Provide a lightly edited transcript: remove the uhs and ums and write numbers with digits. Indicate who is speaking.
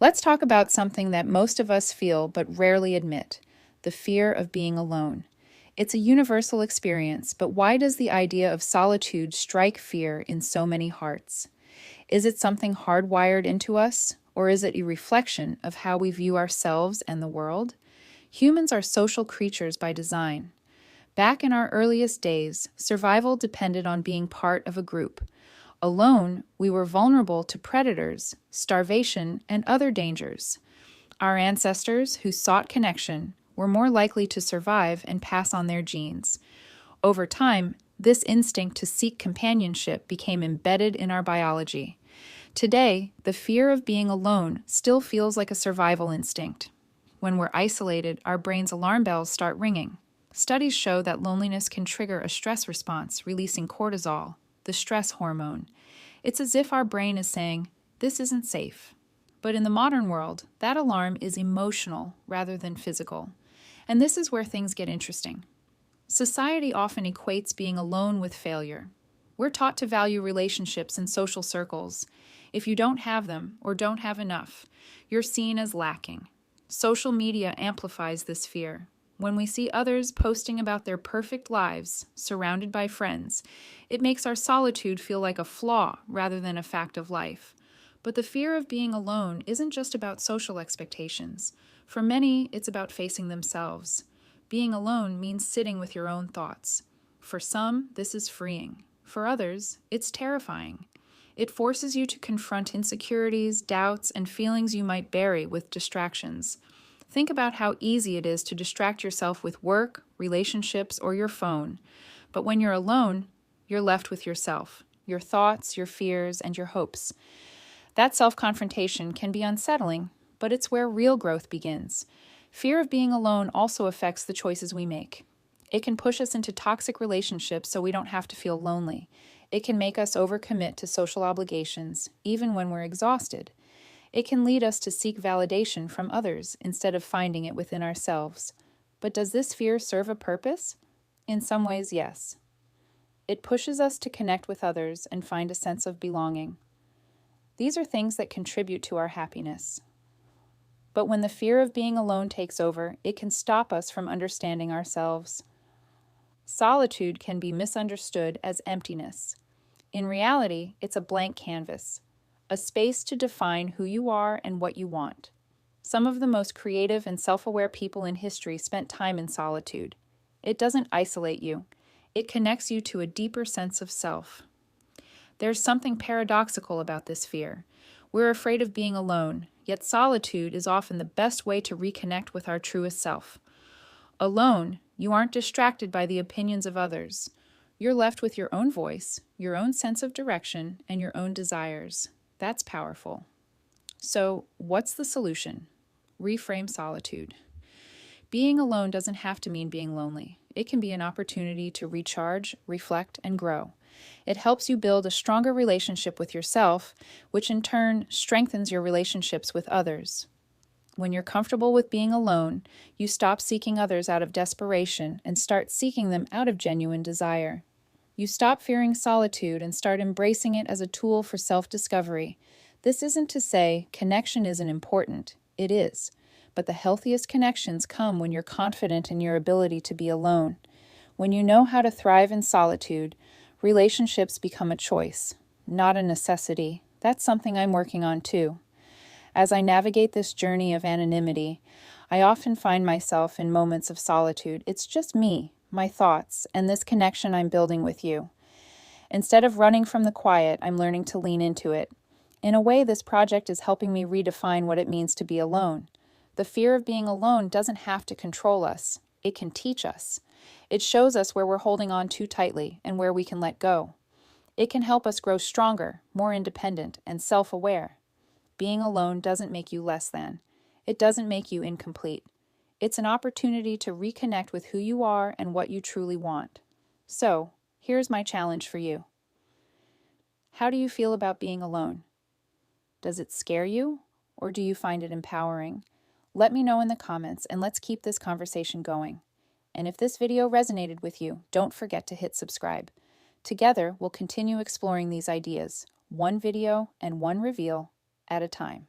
Speaker 1: Let's talk about something that most of us feel but rarely admit: the fear of being alone. It's a universal experience, but why does the idea of solitude strike fear in so many hearts? Is it something hardwired into us, or is it a reflection of how we view ourselves and the world? Humans are social creatures by design. Back in our earliest days, survival depended on being part of a group. Alone, we were vulnerable to predators, starvation, and other dangers. Our ancestors, who sought connection, were more likely to survive and pass on their genes. Over time, this instinct to seek companionship became embedded in our biology. Today, the fear of being alone still feels like a survival instinct. When we're isolated, our brain's alarm bells start ringing. Studies show that loneliness can trigger a stress response, releasing cortisol, the stress hormone. It's as if our brain is saying, "This isn't safe." But in the modern world, that alarm is emotional rather than physical. And this is where things get interesting. Society often equates being alone with failure. We're taught to value relationships and social circles. If you don't have them or don't have enough, you're seen as lacking. Social media amplifies this fear. When we see others posting about their perfect lives, surrounded by friends, it makes our solitude feel like a flaw rather than a fact of life. But the fear of being alone isn't just about social expectations. For many, it's about facing themselves. Being alone means sitting with your own thoughts. For some, this is freeing. For others, it's terrifying. It forces you to confront insecurities, doubts, and feelings you might bury with distractions. Think about how easy it is to distract yourself with work, relationships, or your phone. But when you're alone, you're left with yourself, your thoughts, your fears, and your hopes. That self-confrontation can be unsettling, but it's where real growth begins. Fear of being alone also affects the choices we make. It can push us into toxic relationships so we don't have to feel lonely. It can make us overcommit to social obligations, even when we're exhausted. It can lead us to seek validation from others instead of finding it within ourselves. But does this fear serve a purpose? In some ways, yes. It pushes us to connect with others and find a sense of belonging. These are things that contribute to our happiness. But when the fear of being alone takes over, it can stop us from understanding ourselves. Solitude can be misunderstood as emptiness. In reality, it's a blank canvas, a space to define who you are and what you want. Some of the most creative and self-aware people in history spent time in solitude. It doesn't isolate you. It connects you to a deeper sense of self. There's something paradoxical about this fear. We're afraid of being alone, yet solitude is often the best way to reconnect with our truest self. Alone, you aren't distracted by the opinions of others. You're left with your own voice, your own sense of direction, and your own desires. That's powerful. So, what's the solution? Reframe solitude. Being alone doesn't have to mean being lonely. It can be an opportunity to recharge, reflect, and grow. It helps you build a stronger relationship with yourself, which in turn strengthens your relationships with others. When you're comfortable with being alone, you stop seeking others out of desperation and start seeking them out of genuine desire. You stop fearing solitude and start embracing it as a tool for self-discovery. This isn't to say connection isn't important. It is. But the healthiest connections come when you're confident in your ability to be alone. When you know how to thrive in solitude, relationships become a choice, not a necessity. That's something I'm working on too. As I navigate this journey of anonymity, I often find myself in moments of solitude. It's just me, my thoughts, and this connection I'm building with you. Instead of running from the quiet, I'm learning to lean into it. In a way, this project is helping me redefine what it means to be alone. The fear of being alone doesn't have to control us. It can teach us. It shows us where we're holding on too tightly and where we can let go. It can help us grow stronger, more independent, and self-aware. Being alone doesn't make you less than. It doesn't make you incomplete. It's an opportunity to reconnect with who you are and what you truly want. So, here's my challenge for you. How do you feel about being alone? Does it scare you, or do you find it empowering? Let me know in the comments, and let's keep this conversation going. And if this video resonated with you, don't forget to hit subscribe. Together, we'll continue exploring these ideas, one video and one reveal at a time.